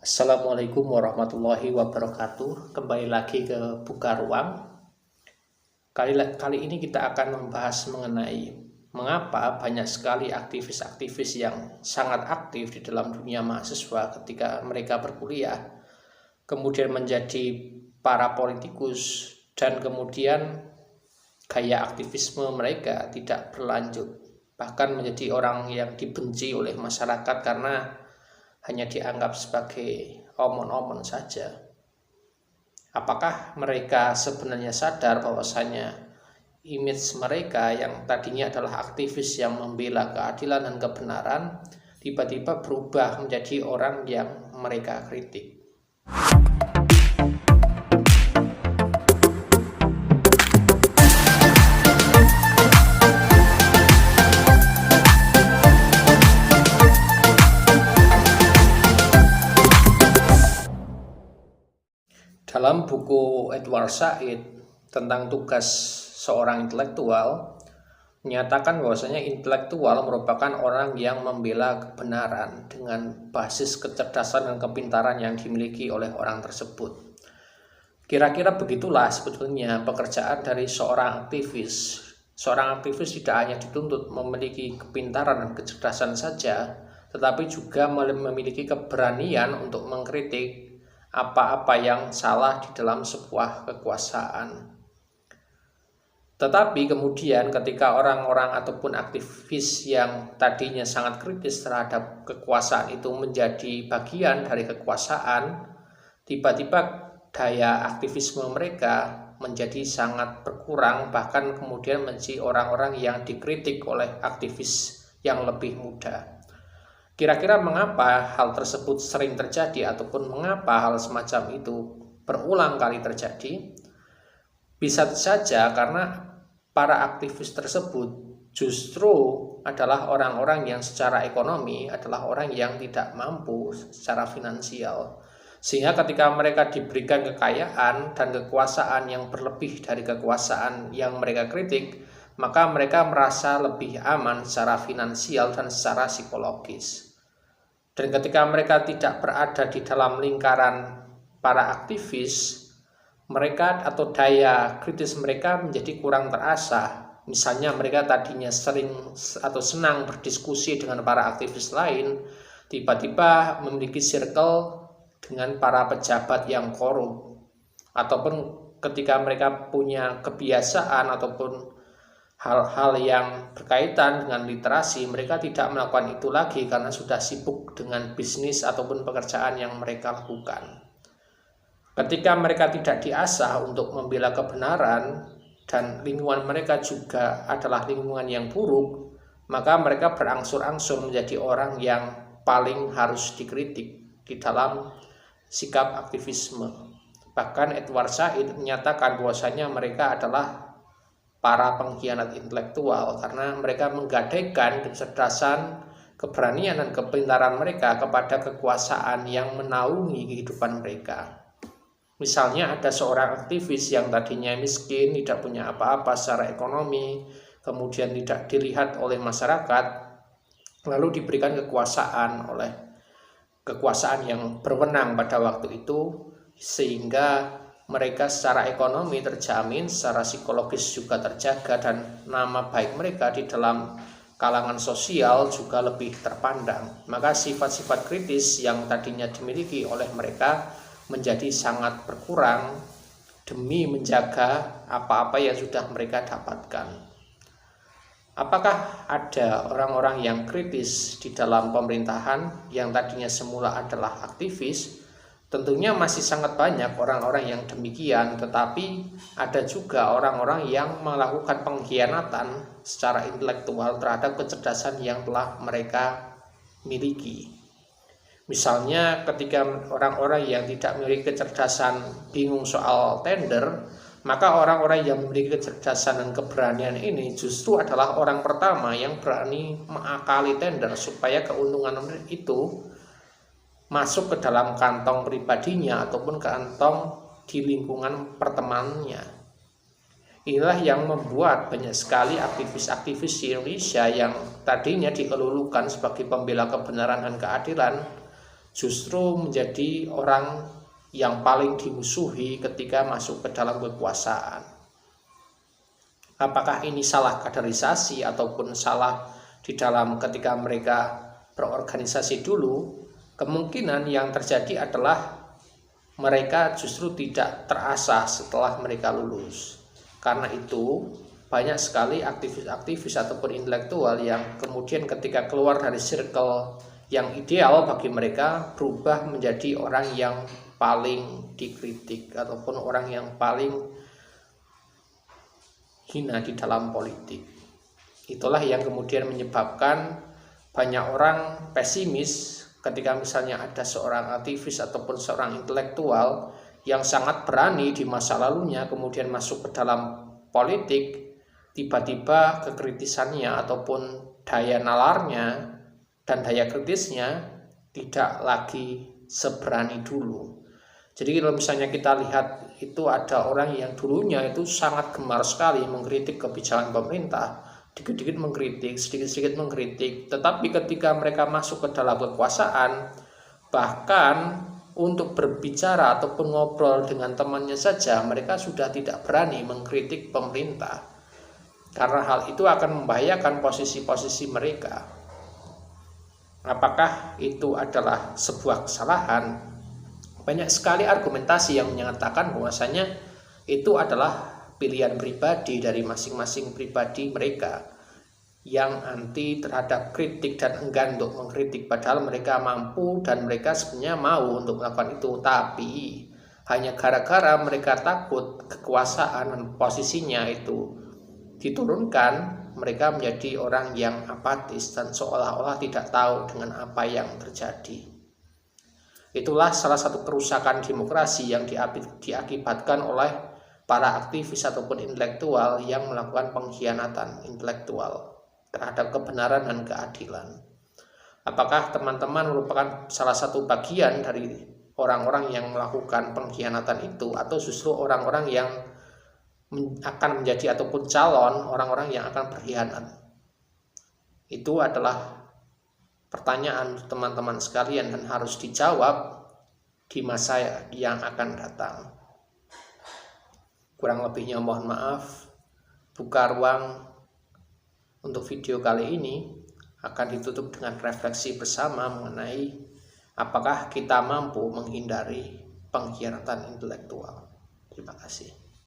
Assalamualaikum warahmatullahi wabarakatuh. Kembali lagi ke Buka Ruang. Kali ini kita akan membahas mengenai mengapa banyak sekali aktivis-aktivis yang sangat aktif di dalam dunia mahasiswa ketika mereka berkuliah, kemudian menjadi para politikus, dan kemudian gaya aktivisme mereka tidak berlanjut, bahkan menjadi orang yang dibenci oleh masyarakat karena hanya dianggap sebagai omon-omon saja. Apakah mereka sebenarnya sadar bahwasanya image mereka yang tadinya adalah aktivis yang membela keadilan dan kebenaran tiba-tiba berubah menjadi orang yang mereka kritik? Dalam buku Edward Said tentang tugas seorang intelektual, menyatakan bahwasanya intelektual merupakan orang yang membela kebenaran dengan basis kecerdasan dan kepintaran yang dimiliki oleh orang tersebut. Kira-kira begitulah sebetulnya pekerjaan dari seorang aktivis. Seorang aktivis tidak hanya dituntut memiliki kepintaran dan kecerdasan saja, tetapi juga memiliki keberanian untuk mengkritik apa-apa yang salah di dalam sebuah kekuasaan. Tetapi kemudian ketika orang-orang ataupun aktivis yang tadinya sangat kritis terhadap kekuasaan itu menjadi bagian dari kekuasaan, tiba-tiba daya aktivisme mereka menjadi sangat berkurang, bahkan kemudian menjadi orang-orang yang dikritik oleh aktivis yang lebih muda. Kira-kira mengapa hal tersebut sering terjadi ataupun mengapa hal semacam itu berulang kali terjadi? Bisa saja karena para aktivis tersebut justru adalah orang-orang yang secara ekonomi adalah orang yang tidak mampu secara finansial. Sehingga ketika mereka diberikan kekayaan dan kekuasaan yang berlebih dari kekuasaan yang mereka kritik, maka mereka merasa lebih aman secara finansial dan secara psikologis. Dan ketika mereka tidak berada di dalam lingkaran para aktivis, mereka atau daya kritis mereka menjadi kurang terasah. Misalnya mereka tadinya sering atau senang berdiskusi dengan para aktivis lain, tiba-tiba memiliki circle dengan para pejabat yang korup. Ataupun ketika mereka punya kebiasaan ataupun hal-hal yang berkaitan dengan literasi, mereka tidak melakukan itu lagi karena sudah sibuk dengan bisnis ataupun pekerjaan yang mereka lakukan. Ketika mereka tidak diasah untuk membela kebenaran dan lingkungan mereka juga adalah lingkungan yang buruk, maka mereka berangsur-angsur menjadi orang yang paling harus dikritik di dalam sikap aktivisme. Bahkan Edward Said menyatakan bahwasanya mereka adalah para pengkhianat intelektual karena mereka menggadaikan kecerdasan, keberanian, dan kepintaran mereka kepada kekuasaan yang menaungi kehidupan mereka. Misalnya ada seorang aktivis yang tadinya miskin, tidak punya apa-apa secara ekonomi, kemudian tidak dilihat oleh masyarakat, lalu diberikan kekuasaan yang berwenang pada waktu itu, sehingga mereka secara ekonomi terjamin, secara psikologis juga terjaga, dan nama baik mereka di dalam kalangan sosial juga lebih terpandang. Maka sifat-sifat kritis yang tadinya dimiliki oleh mereka menjadi sangat berkurang demi menjaga apa-apa yang sudah mereka dapatkan. Apakah ada orang-orang yang kritis di dalam pemerintahan yang tadinya semula adalah aktivis? Tentunya masih sangat banyak orang-orang yang demikian, tetapi ada juga orang-orang yang melakukan pengkhianatan secara intelektual terhadap kecerdasan yang telah mereka miliki. Misalnya ketika orang-orang yang tidak memiliki kecerdasan bingung soal tender, maka orang-orang yang memiliki kecerdasan dan keberanian ini justru adalah orang pertama yang berani mengakali tender supaya keuntungan itu masuk ke dalam kantong pribadinya ataupun kantong di lingkungan pertemanannya. Inilah yang membuat banyak sekali aktivis-aktivis di Indonesia yang tadinya dikelulukan sebagai pembela kebenaran dan keadilan, justru menjadi orang yang paling dimusuhi ketika masuk ke dalam kekuasaan. Apakah ini salah kaderisasi ataupun salah di dalam ketika mereka berorganisasi dulu? Kemungkinan yang terjadi adalah mereka justru tidak terasah setelah mereka lulus. Karena itu banyak sekali aktivis-aktivis ataupun intelektual yang kemudian ketika keluar dari circle yang ideal bagi mereka berubah menjadi orang yang paling dikritik ataupun orang yang paling hina di dalam politik. Itulah yang kemudian menyebabkan banyak orang pesimis ketika misalnya ada seorang aktivis ataupun seorang intelektual yang sangat berani di masa lalunya kemudian masuk ke dalam politik, tiba-tiba kekritisannya ataupun daya nalarnya dan daya kritisnya tidak lagi seberani dulu. Jadi kalau misalnya kita lihat itu ada orang yang dulunya itu sangat gemar sekali mengkritik kebijakan pemerintah, dikit-dikit mengkritik, sedikit-sedikit mengkritik, tetapi ketika mereka masuk ke dalam kekuasaan, bahkan untuk berbicara ataupun ngobrol dengan temannya saja mereka sudah tidak berani mengkritik pemerintah, karena hal itu akan membahayakan posisi-posisi mereka. Apakah itu adalah sebuah kesalahan? Banyak sekali argumentasi yang menyatakan bahwasanya itu adalah pilihan pribadi dari masing-masing pribadi mereka yang anti terhadap kritik dan enggan untuk mengkritik, padahal mereka mampu dan mereka sebenarnya mau untuk melakukan itu, tapi hanya gara-gara mereka takut kekuasaan dan posisinya itu diturunkan, mereka menjadi orang yang apatis dan seolah-olah tidak tahu dengan apa yang terjadi. Itulah salah satu kerusakan demokrasi yang diakibatkan oleh para aktivis ataupun intelektual yang melakukan pengkhianatan intelektual terhadap kebenaran dan keadilan. Apakah teman-teman merupakan salah satu bagian dari orang-orang yang melakukan pengkhianatan itu, atau justru orang-orang yang akan menjadi ataupun calon orang-orang yang akan berkhianat? Itu adalah pertanyaan teman-teman sekalian dan harus dijawab di masa yang akan datang. Kurang lebihnya mohon maaf. Buka ruang untuk video kali ini akan ditutup dengan refleksi bersama mengenai apakah kita mampu menghindari pengkhianatan intelektual. Terima kasih.